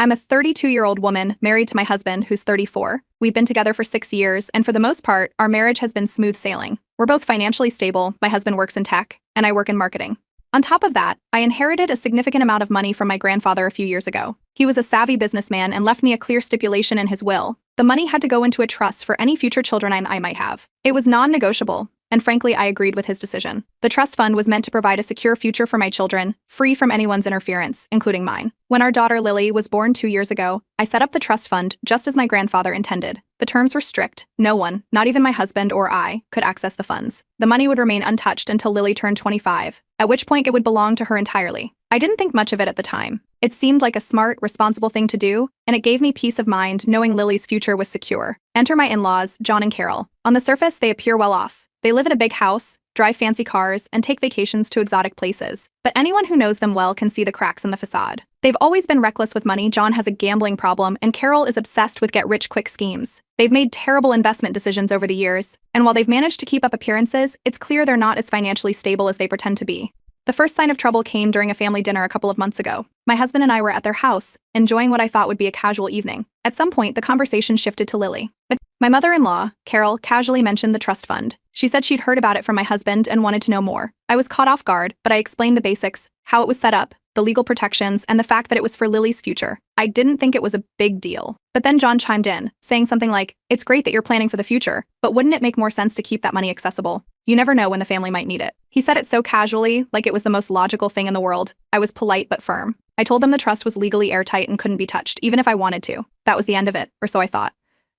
I'm a 32-year-old woman married to my husband, who's 34. We've been together for 6 years, and for the most part, our marriage has been smooth sailing. We're both financially stable. My husband works in tech, and I work in marketing. On top of that, I inherited a significant amount of money from my grandfather a few years ago. He was a savvy businessman and left me a clear stipulation in his will. The money had to go into a trust for any future children I might have. It was non-negotiable, and frankly, I agreed with his decision. The trust fund was meant to provide a secure future for my children, free from anyone's interference, including mine. When our daughter Lily was born 2 years ago, I set up the trust fund just as my grandfather intended. The terms were strict. No one, not even my husband or I, could access the funds. The money would remain untouched until Lily turned 25, at which point it would belong to her entirely. I didn't think much of it at the time. It seemed like a smart, responsible thing to do, and it gave me peace of mind knowing Lily's future was secure. Enter my in-laws, John and Carol. On the surface, they appear well off. They live in a big house, drive fancy cars, and take vacations to exotic places. But anyone who knows them well can see the cracks in the facade. They've always been reckless with money. John has a gambling problem, and Carol is obsessed with get-rich-quick schemes. They've made terrible investment decisions over the years, and while they've managed to keep up appearances, it's clear they're not as financially stable as they pretend to be. The first sign of trouble came during a family dinner a couple of months ago. My husband and I were at their house, enjoying what I thought would be a casual evening. At some point, the conversation shifted to Lily. But my mother-in-law, Carol, casually mentioned the trust fund. She said she'd heard about it from my husband and wanted to know more. I was caught off guard, but I explained the basics, how it was set up, the legal protections, and the fact that it was for Lily's future. I didn't think it was a big deal. But then John chimed in, saying something like, "It's great that you're planning for the future, but wouldn't it make more sense to keep that money accessible? You never know when the family might need it." He said it so casually, like it was the most logical thing in the world. I was polite but firm. I told them the trust was legally airtight and couldn't be touched, even if I wanted to. That was the end of it, or so I thought.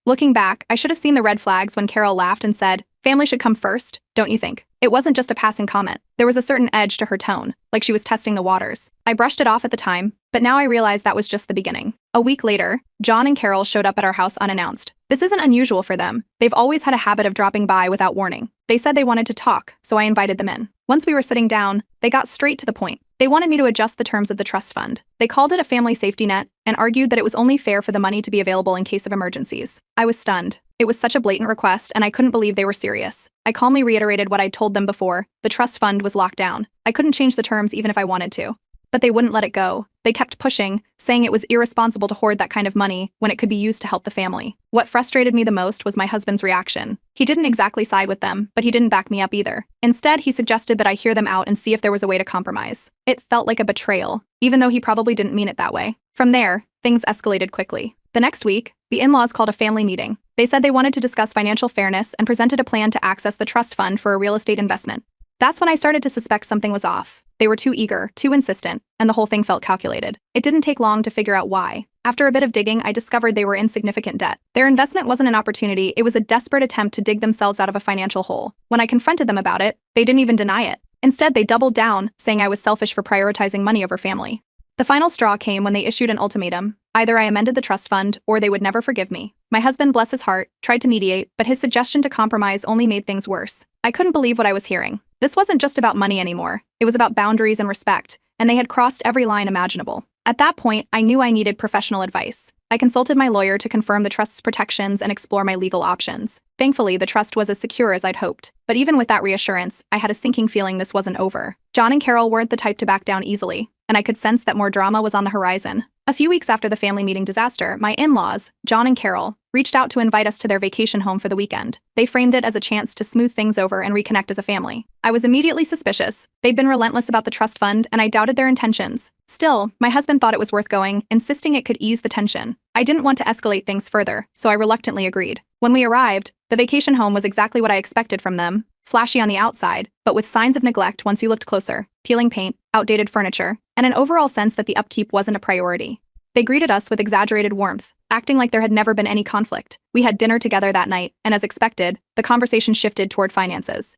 Looking back, I should have seen the red flags when Carol laughed and said, "Family should come first, don't you think?" It wasn't just a passing comment. There was a certain edge to her tone, like she was testing the waters. I brushed it off at the time, but now I realize that was just the beginning. A week later, John and Carol showed up at our house unannounced. This isn't unusual for them. They've always had a habit of dropping by without warning. They said they wanted to talk, so I invited them in. Once we were sitting down, they got straight to the point. They wanted me to adjust the terms of the trust fund. They called it a family safety net and argued that it was only fair for the money to be available in case of emergencies. I was stunned. It was such a blatant request, and I couldn't believe they were serious. I calmly reiterated what I'd told them before. The trust fund was locked down. I couldn't change the terms even if I wanted to. But they wouldn't let it go. They kept pushing, saying it was irresponsible to hoard that kind of money when it could be used to help the family. What frustrated me the most was my husband's reaction. He didn't exactly side with them, but he didn't back me up either. Instead, he suggested that I hear them out and see if there was a way to compromise. It felt like a betrayal, even though he probably didn't mean it that way. From there, things escalated quickly. The next week, the in-laws called a family meeting. They said they wanted to discuss financial fairness and presented a plan to access the trust fund for a real estate investment. That's when I started to suspect something was off. They were too eager, too insistent, and the whole thing felt calculated. It didn't take long to figure out why. After a bit of digging, I discovered they were in significant debt. Their investment wasn't an opportunity, it was a desperate attempt to dig themselves out of a financial hole. When I confronted them about it, they didn't even deny it. Instead, they doubled down, saying I was selfish for prioritizing money over family. The final straw came when they issued an ultimatum. Either I amended the trust fund, or they would never forgive me. My husband, bless his heart, tried to mediate, but his suggestion to compromise only made things worse. I couldn't believe what I was hearing. This wasn't just about money anymore. It was about boundaries and respect, and they had crossed every line imaginable. At that point, I knew I needed professional advice. I consulted my lawyer to confirm the trust's protections and explore my legal options. Thankfully, the trust was as secure as I'd hoped. But even with that reassurance, I had a sinking feeling this wasn't over. John and Carol weren't the type to back down easily, and I could sense that more drama was on the horizon. A few weeks after the family meeting disaster, my in-laws, John and Carol, reached out to invite us to their vacation home for the weekend. They framed it as a chance to smooth things over and reconnect as a family. I was immediately suspicious. They'd been relentless about the trust fund, and I doubted their intentions. Still, my husband thought it was worth going, insisting it could ease the tension. I didn't want to escalate things further, so I reluctantly agreed. When we arrived, the vacation home was exactly what I expected from them. Flashy on the outside, but with signs of neglect once you looked closer, peeling paint, outdated furniture, and an overall sense that the upkeep wasn't a priority. They greeted us with exaggerated warmth, acting like there had never been any conflict. We had dinner together that night, and as expected, the conversation shifted toward finances.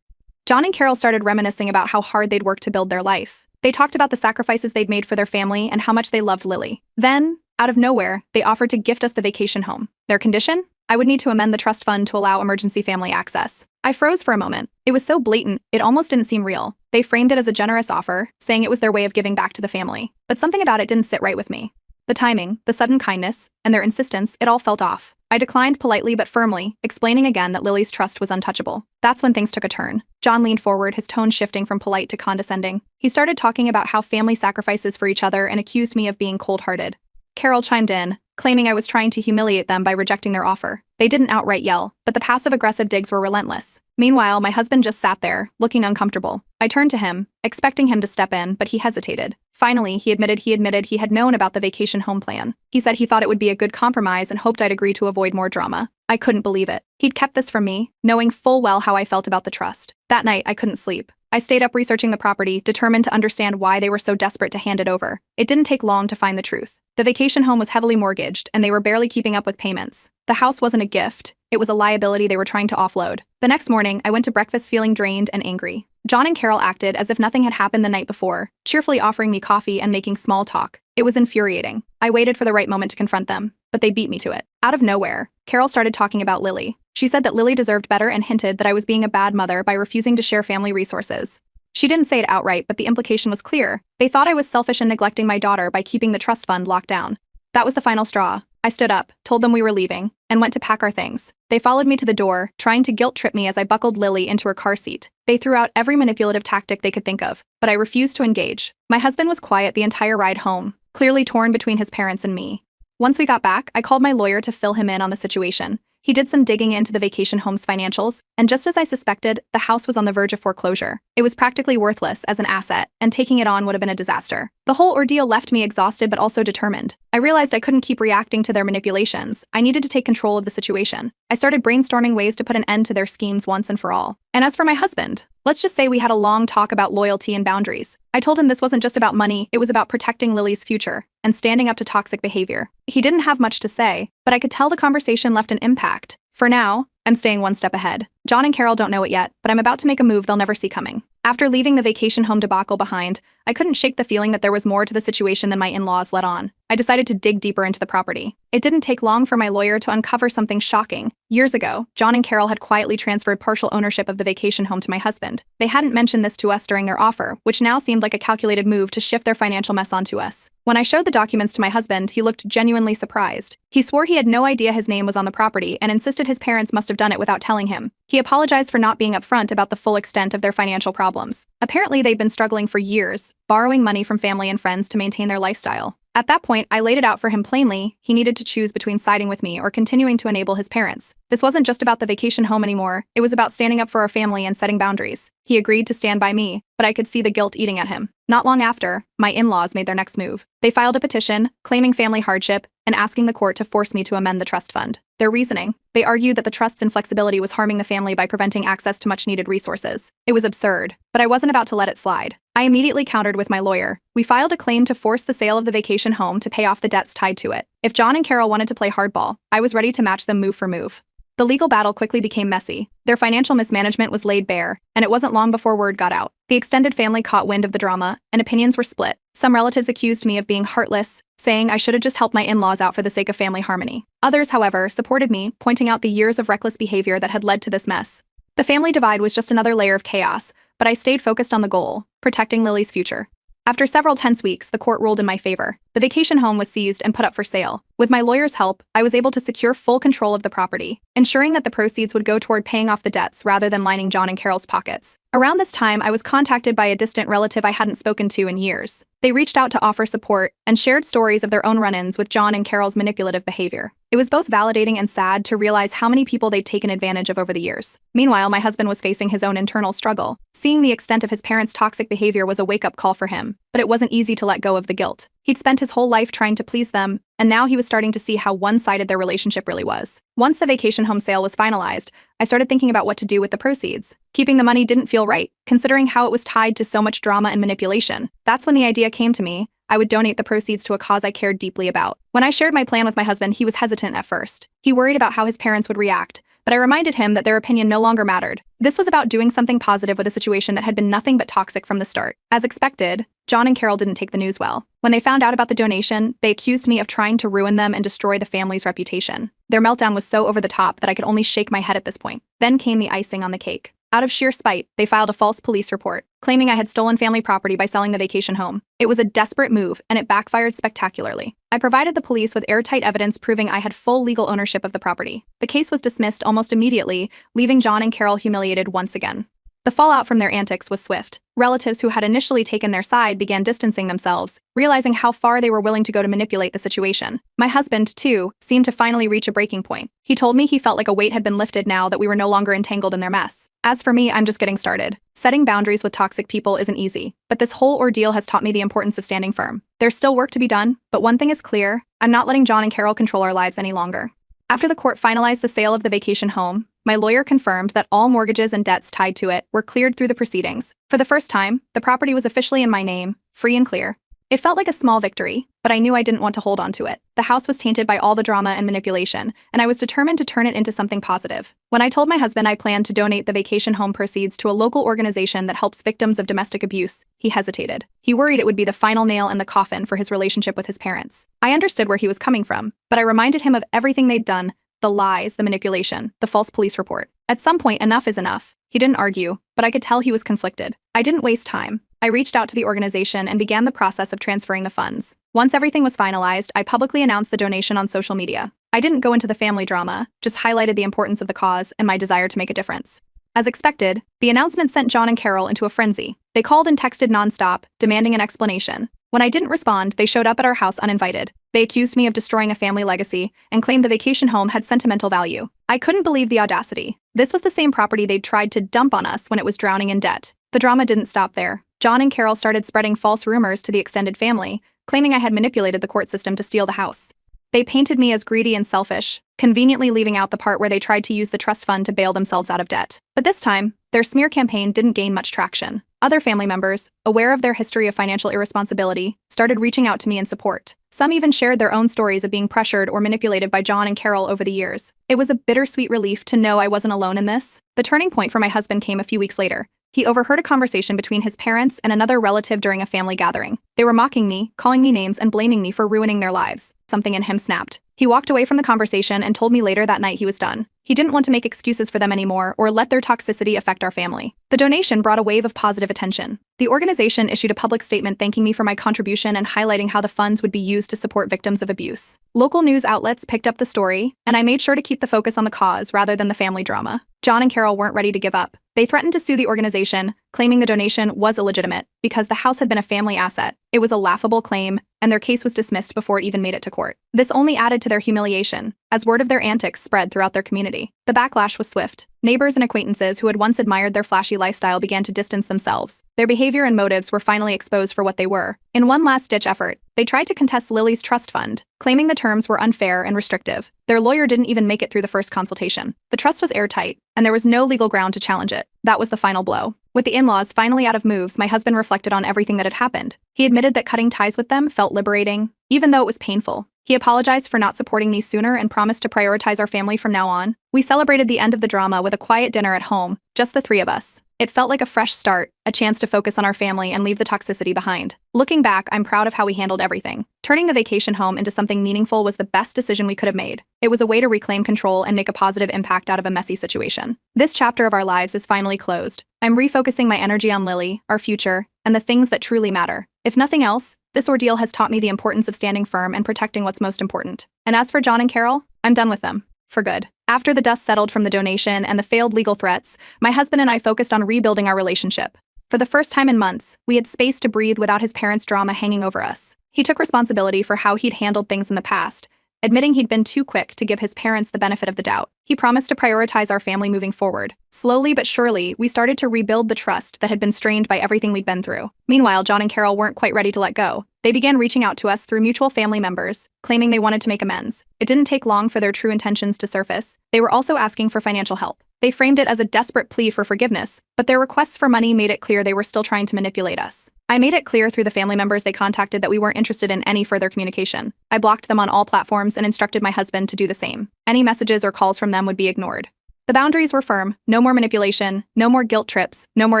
John and Carol started reminiscing about how hard they'd worked to build their life. They talked about the sacrifices they'd made for their family and how much they loved Lily. Then, out of nowhere, they offered to gift us the vacation home. Their condition? I would need to amend the trust fund to allow emergency family access. I froze for a moment. It was so blatant, it almost didn't seem real. They framed it as a generous offer, saying it was their way of giving back to the family. But something about it didn't sit right with me. The timing, the sudden kindness, and their insistence, it all felt off. I declined politely but firmly, explaining again that Lily's trust was untouchable. That's when things took a turn. John leaned forward, his tone shifting from polite to condescending. He started talking about how family sacrifices for each other and accused me of being cold-hearted. Carol chimed in, claiming I was trying to humiliate them by rejecting their offer. They didn't outright yell, but the passive-aggressive digs were relentless. Meanwhile, my husband just sat there, looking uncomfortable. I turned to him, expecting him to step in, but he hesitated. Finally, he admitted he had known about the vacation home plan. He said he thought it would be a good compromise and hoped I'd agree to avoid more drama. I couldn't believe it. He'd kept this from me, knowing full well how I felt about the trust. That night, I couldn't sleep. I stayed up researching the property, determined to understand why they were so desperate to hand it over. It didn't take long to find the truth. The vacation home was heavily mortgaged, and they were barely keeping up with payments. The house wasn't a gift. It was a liability they were trying to offload. The next morning, I went to breakfast feeling drained and angry. John and Carol acted as if nothing had happened the night before, cheerfully offering me coffee and making small talk. It was infuriating. I waited for the right moment to confront them, but they beat me to it. Out of nowhere, Carol started talking about Lily. She said that Lily deserved better and hinted that I was being a bad mother by refusing to share family resources. She didn't say it outright, but the implication was clear. They thought I was selfish and neglecting my daughter by keeping the trust fund locked down. That was the final straw. I stood up, told them we were leaving, and went to pack our things. They followed me to the door, trying to guilt-trip me as I buckled Lily into her car seat. They threw out every manipulative tactic they could think of, but I refused to engage. My husband was quiet the entire ride home, clearly torn between his parents and me. Once we got back, I called my lawyer to fill him in on the situation. He did some digging into the vacation home's financials, and just as I suspected, the house was on the verge of foreclosure. It was practically worthless as an asset, and taking it on would have been a disaster. The whole ordeal left me exhausted but also determined. I realized I couldn't keep reacting to their manipulations. I needed to take control of the situation. I started brainstorming ways to put an end to their schemes once and for all. And as for my husband, let's just say we had a long talk about loyalty and boundaries. I told him this wasn't just about money, it was about protecting Lily's future and standing up to toxic behavior. He didn't have much to say, but I could tell the conversation left an impact. For now, I'm staying one step ahead. John and Carol don't know it yet, but I'm about to make a move they'll never see coming. After leaving the vacation home debacle behind, I couldn't shake the feeling that there was more to the situation than my in-laws let on. I decided to dig deeper into the property. It didn't take long for my lawyer to uncover something shocking. Years ago, John and Carol had quietly transferred partial ownership of the vacation home to my husband. They hadn't mentioned this to us during their offer, which now seemed like a calculated move to shift their financial mess onto us. When I showed the documents to my husband, he looked genuinely surprised. He swore he had no idea his name was on the property and insisted his parents must have done it without telling him. He apologized for not being upfront about the full extent of their financial problems. Apparently, they'd been struggling for years, borrowing money from family and friends to maintain their lifestyle. At that point, I laid it out for him plainly. He needed to choose between siding with me or continuing to enable his parents. This wasn't just about the vacation home anymore. It was about standing up for our family and setting boundaries. He agreed to stand by me, but I could see the guilt eating at him. Not long after, my in-laws made their next move. They filed a petition, claiming family hardship, and asking the court to force me to amend the trust fund. Their reasoning: they argued that the trust's inflexibility was harming the family by preventing access to much-needed resources. It was absurd, but I wasn't about to let it slide. I immediately countered with my lawyer. We filed a claim to force the sale of the vacation home to pay off the debts tied to it. If John and Carol wanted to play hardball, I was ready to match them move for move. The legal battle quickly became messy. Their financial mismanagement was laid bare, and it wasn't long before word got out. The extended family caught wind of the drama, and opinions were split. Some relatives accused me of being heartless, saying I should have just helped my in-laws out for the sake of family harmony. Others, however, supported me, pointing out the years of reckless behavior that had led to this mess. The family divide was just another layer of chaos, but I stayed focused on the goal: protecting Lily's future. After several tense weeks, the court ruled in my favor. The vacation home was seized and put up for sale. With my lawyer's help, I was able to secure full control of the property, ensuring that the proceeds would go toward paying off the debts rather than lining John and Carol's pockets. Around this time, I was contacted by a distant relative I hadn't spoken to in years. They reached out to offer support and shared stories of their own run-ins with John and Carol's manipulative behavior. It was both validating and sad to realize how many people they'd taken advantage of over the years. Meanwhile, my husband was facing his own internal struggle. Seeing the extent of his parents' toxic behavior was a wake-up call for him, but it wasn't easy to let go of the guilt. He'd spent his whole life trying to please them, and now he was starting to see how one-sided their relationship really was. Once the vacation home sale was finalized, I started thinking about what to do with the proceeds. Keeping the money didn't feel right, considering how it was tied to so much drama and manipulation. That's when the idea came to me. I would donate the proceeds to a cause I cared deeply about. When I shared my plan with my husband, he was hesitant at first. He worried about how his parents would react, but I reminded him that their opinion no longer mattered. This was about doing something positive with a situation that had been nothing but toxic from the start. As expected, John and Carol didn't take the news well. When they found out about the donation, they accused me of trying to ruin them and destroy the family's reputation. Their meltdown was so over the top that I could only shake my head at this point. Then came the icing on the cake. Out of sheer spite, they filed a false police report, claiming I had stolen family property by selling the vacation home. It was a desperate move, and it backfired spectacularly. I provided the police with airtight evidence proving I had full legal ownership of the property. The case was dismissed almost immediately, leaving John and Carol humiliated once again. The fallout from their antics was swift. Relatives who had initially taken their side began distancing themselves, realizing how far they were willing to go to manipulate the situation. My husband, too, seemed to finally reach a breaking point. He told me he felt like a weight had been lifted now that we were no longer entangled in their mess. As for me, I'm just getting started. Setting boundaries with toxic people isn't easy, but this whole ordeal has taught me the importance of standing firm. There's still work to be done, but one thing is clear: I'm not letting John and Carol control our lives any longer. After the court finalized the sale of the vacation home, my lawyer confirmed that all mortgages and debts tied to it were cleared through the proceedings. For the first time, the property was officially in my name, free and clear. It felt like a small victory, but I knew I didn't want to hold on to it. The house was tainted by all the drama and manipulation, and I was determined to turn it into something positive. When I told my husband I planned to donate the vacation home proceeds to a local organization that helps victims of domestic abuse, he hesitated. He worried it would be the final nail in the coffin for his relationship with his parents. I understood where he was coming from, but I reminded him of everything they'd done: the lies, the manipulation, the false police report. At some point, enough is enough. He didn't argue, but I could tell he was conflicted. I didn't waste time. I reached out to the organization and began the process of transferring the funds. Once everything was finalized, I publicly announced the donation on social media. I didn't go into the family drama, just highlighted the importance of the cause and my desire to make a difference. As expected, the announcement sent John and Carol into a frenzy. They called and texted nonstop, demanding an explanation. When I didn't respond, they showed up at our house uninvited. They accused me of destroying a family legacy and claimed the vacation home had sentimental value. I couldn't believe the audacity. This was the same property they'd tried to dump on us when it was drowning in debt. The drama didn't stop there. John and Carol started spreading false rumors to the extended family, claiming I had manipulated the court system to steal the house. They painted me as greedy and selfish, conveniently leaving out the part where they tried to use the trust fund to bail themselves out of debt. But this time, their smear campaign didn't gain much traction. Other family members, aware of their history of financial irresponsibility, started reaching out to me in support. Some even shared their own stories of being pressured or manipulated by John and Carol over the years. It was a bittersweet relief to know I wasn't alone in this. The turning point for my husband came a few weeks later. He overheard a conversation between his parents and another relative during a family gathering. They were mocking me, calling me names, and blaming me for ruining their lives. Something in him snapped. He walked away from the conversation and told me later that night he was done. He didn't want to make excuses for them anymore or let their toxicity affect our family. The donation brought a wave of positive attention. The organization issued a public statement thanking me for my contribution and highlighting how the funds would be used to support victims of abuse. Local news outlets picked up the story, and I made sure to keep the focus on the cause rather than the family drama. John and Carol weren't ready to give up. They threatened to sue the organization, claiming the donation was illegitimate because the house had been a family asset. It was a laughable claim, and their case was dismissed before it even made it to court. This only added to their humiliation, as word of their antics spread throughout their community. The backlash was swift. Neighbors and acquaintances who had once admired their flashy lifestyle began to distance themselves. Their behavior and motives were finally exposed for what they were. In one last-ditch effort, they tried to contest Lily's trust fund, claiming the terms were unfair and restrictive. Their lawyer didn't even make it through the first consultation. The trust was airtight, and there was no legal ground to challenge it. That was the final blow. With the in-laws finally out of moves, my husband reflected on everything that had happened. He admitted that cutting ties with them felt liberating, even though it was painful. He apologized for not supporting me sooner and promised to prioritize our family from now on. We celebrated the end of the drama with a quiet dinner at home, just the three of us. It felt like a fresh start, a chance to focus on our family and leave the toxicity behind. Looking back, I'm proud of how we handled everything. Turning the vacation home into something meaningful was the best decision we could have made. It was a way to reclaim control and make a positive impact out of a messy situation. This chapter of our lives is finally closed. I'm refocusing my energy on Lily, our future, and the things that truly matter. If nothing else, this ordeal has taught me the importance of standing firm and protecting what's most important. And as for John and Carol, I'm done with them. For good. After the dust settled from the donation and the failed legal threats, my husband and I focused on rebuilding our relationship. For the first time in months, we had space to breathe without his parents' drama hanging over us. He took responsibility for how he'd handled things in the past, admitting he'd been too quick to give his parents the benefit of the doubt. He promised to prioritize our family moving forward. Slowly but surely, we started to rebuild the trust that had been strained by everything we'd been through. Meanwhile, John and Carol weren't quite ready to let go. They began reaching out to us through mutual family members, claiming they wanted to make amends. It didn't take long for their true intentions to surface. They were also asking for financial help. They framed it as a desperate plea for forgiveness, but their requests for money made it clear they were still trying to manipulate us. I made it clear through the family members they contacted that we weren't interested in any further communication. I blocked them on all platforms and instructed my husband to do the same. Any messages or calls from them would be ignored. The boundaries were firm: no more manipulation, no more guilt trips, no more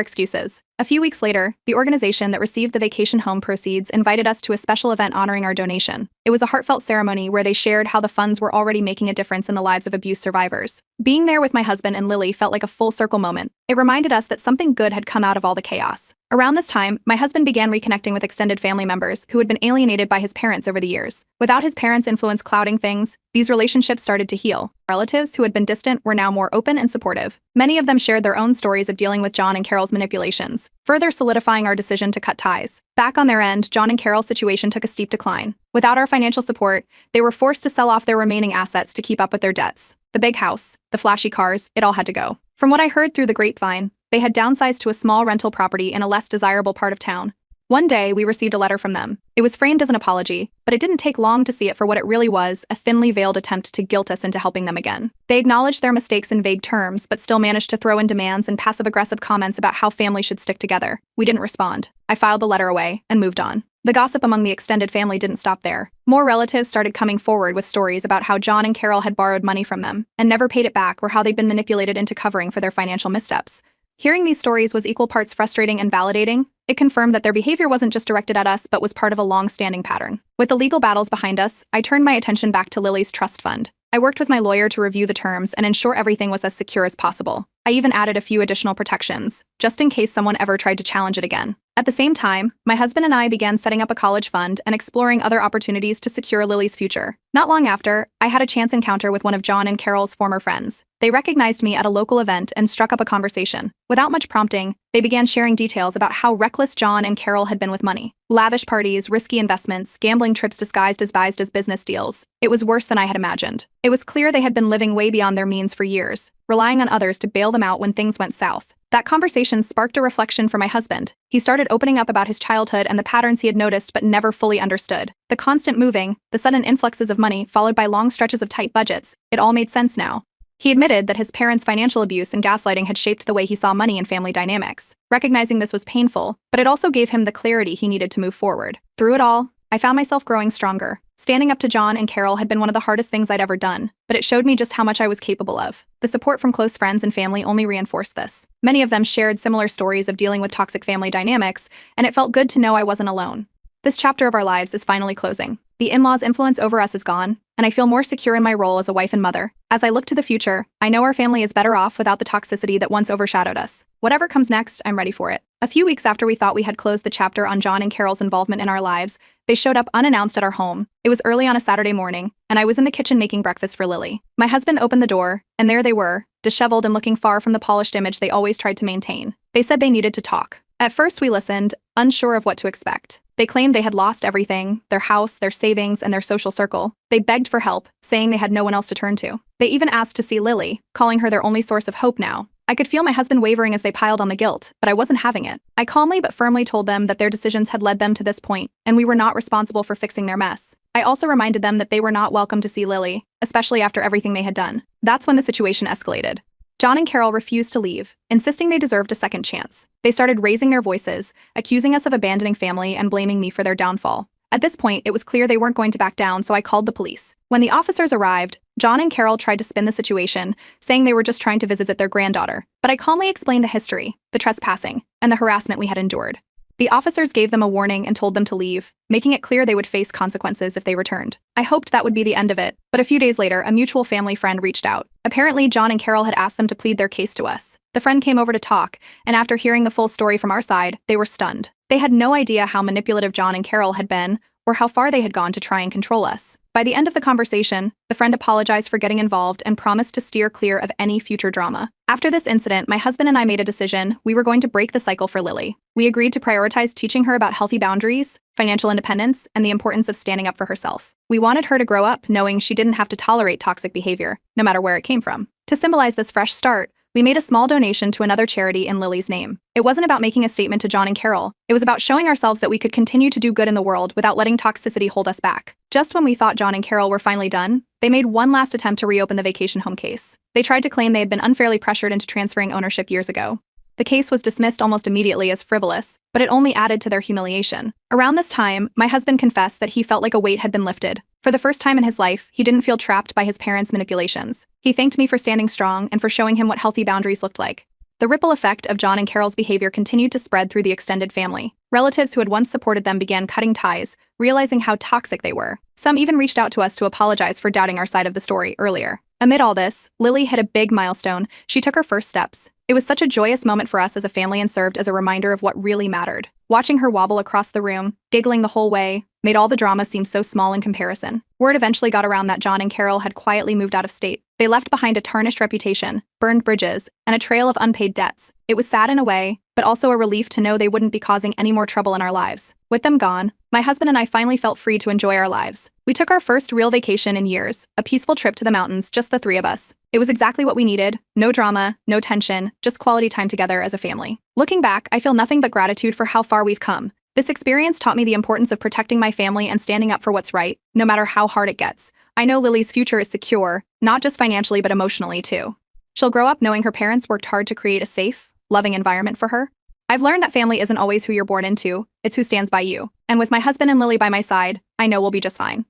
excuses. A few weeks later, the organization that received the vacation home proceeds invited us to a special event honoring our donation. It was a heartfelt ceremony where they shared how the funds were already making a difference in the lives of abuse survivors. Being there with my husband and Lily felt like a full circle moment. It reminded us that something good had come out of all the chaos. Around this time, my husband began reconnecting with extended family members who had been alienated by his parents over the years. Without his parents' influence clouding things, these relationships started to heal. Relatives who had been distant were now more open and supportive. Many of them shared their own stories of dealing with John and Carol's manipulations. news, further solidifying our decision to cut ties. Back on their end, John and Carol's situation took a steep decline. Without our financial support, they were forced to sell off their remaining assets to keep up with their debts. The big house, the flashy cars, it all had to go. From what I heard through the grapevine, they had downsized to a small rental property in a less desirable part of town. One day, we received a letter from them. It was framed as an apology, but it didn't take long to see it for what it really was, a thinly veiled attempt to guilt us into helping them again. They acknowledged their mistakes in vague terms, but still managed to throw in demands and passive-aggressive comments about how families should stick together. We didn't respond. I filed the letter away and moved on. The gossip among the extended family didn't stop there. More relatives started coming forward with stories about how John and Carol had borrowed money from them and never paid it back, or how they'd been manipulated into covering for their financial missteps. Hearing these stories was equal parts frustrating and validating. It confirmed that their behavior wasn't just directed at us, but was part of a long-standing pattern. With the legal battles behind us, I turned my attention back to Lily's trust fund. I worked with my lawyer to review the terms and ensure everything was as secure as possible. I even added a few additional protections, just in case someone ever tried to challenge it again. At the same time, my husband and I began setting up a college fund and exploring other opportunities to secure Lily's future. Not long after, I had a chance encounter with one of John and Carol's former friends. They recognized me at a local event and struck up a conversation. Without much prompting, they began sharing details about how reckless John and Carol had been with money. Lavish parties, risky investments, gambling trips disguised as business deals. It was worse than I had imagined. It was clear they had been living way beyond their means for years, relying on others to bail them out when things went south. That conversation sparked a reflection for my husband. He started opening up about his childhood and the patterns he had noticed but never fully understood. The constant moving, the sudden influxes of money followed by long stretches of tight budgets, it all made sense now. He admitted that his parents' financial abuse and gaslighting had shaped the way he saw money and family dynamics. Recognizing this was painful, but it also gave him the clarity he needed to move forward. Through it all, I found myself growing stronger. Standing up to John and Carol had been one of the hardest things I'd ever done, but it showed me just how much I was capable of. The support from close friends and family only reinforced this. Many of them shared similar stories of dealing with toxic family dynamics, and it felt good to know I wasn't alone. This chapter of our lives is finally closing. The in-laws' influence over us is gone, and I feel more secure in my role as a wife and mother. As I look to the future, I know our family is better off without the toxicity that once overshadowed us. Whatever comes next, I'm ready for it. A few weeks after we thought we had closed the chapter on John and Carol's involvement in our lives, they showed up unannounced at our home. It was early on a Saturday morning, and I was in the kitchen making breakfast for Lily. My husband opened the door, and there they were, disheveled and looking far from the polished image they always tried to maintain. They said they needed to talk. At first we listened, unsure of what to expect. They claimed they had lost everything, their house, their savings, and their social circle. They begged for help, saying they had no one else to turn to. They even asked to see Lily, calling her their only source of hope now. I could feel my husband wavering as they piled on the guilt, but I wasn't having it. I calmly but firmly told them that their decisions had led them to this point, and we were not responsible for fixing their mess. I also reminded them that they were not welcome to see Lily, especially after everything they had done. That's when the situation escalated. John and Carol refused to leave, insisting they deserved a second chance. They started raising their voices, accusing us of abandoning family and blaming me for their downfall. At this point, it was clear they weren't going to back down, so I called the police. When the officers arrived, John and Carol tried to spin the situation, saying they were just trying to visit their granddaughter. But I calmly explained the history, the trespassing, and the harassment we had endured. The officers gave them a warning and told them to leave, making it clear they would face consequences if they returned. I hoped that would be the end of it, but a few days later, a mutual family friend reached out. Apparently, John and Carol had asked them to plead their case to us. The friend came over to talk, and after hearing the full story from our side, they were stunned. They had no idea how manipulative John and Carol had been, or how far they had gone to try and control us. By the end of the conversation, the friend apologized for getting involved and promised to steer clear of any future drama. After this incident, my husband and I made a decision. We were going to break the cycle for Lily. We agreed to prioritize teaching her about healthy boundaries, financial independence, and the importance of standing up for herself. We wanted her to grow up knowing she didn't have to tolerate toxic behavior, no matter where it came from. To symbolize this fresh start, we made a small donation to another charity in Lily's name. It wasn't about making a statement to John and Carol. It was about showing ourselves that we could continue to do good in the world without letting toxicity hold us back. Just when we thought John and Carol were finally done, they made one last attempt to reopen the vacation home case. They tried to claim they had been unfairly pressured into transferring ownership years ago. The case was dismissed almost immediately as frivolous, but it only added to their humiliation. Around this time, my husband confessed that he felt like a weight had been lifted. For the first time in his life, he didn't feel trapped by his parents' manipulations. He thanked me for standing strong and for showing him what healthy boundaries looked like. The ripple effect of John and Carol's behavior continued to spread through the extended family. Relatives who had once supported them began cutting ties, realizing how toxic they were. Some even reached out to us to apologize for doubting our side of the story earlier. Amid all this, Lily hit a big milestone. She took her first steps. It was such a joyous moment for us as a family and served as a reminder of what really mattered. Watching her wobble across the room, giggling the whole way, made all the drama seem so small in comparison. Word eventually got around that John and Carol had quietly moved out of state. They left behind a tarnished reputation, burned bridges, and a trail of unpaid debts. It was sad in a way, but also a relief to know they wouldn't be causing any more trouble in our lives. With them gone, my husband and I finally felt free to enjoy our lives. We took our first real vacation in years, a peaceful trip to the mountains, just the three of us. It was exactly what we needed. No drama, no tension, just quality time together as a family. Looking back, I feel nothing but gratitude for how far we've come. This experience taught me the importance of protecting my family and standing up for what's right, no matter how hard it gets. I know Lily's future is secure, not just financially but emotionally too. She'll grow up knowing her parents worked hard to create a safe, loving environment for her. I've learned that family isn't always who you're born into, it's who stands by you. And with my husband and Lily by my side, I know we'll be just fine.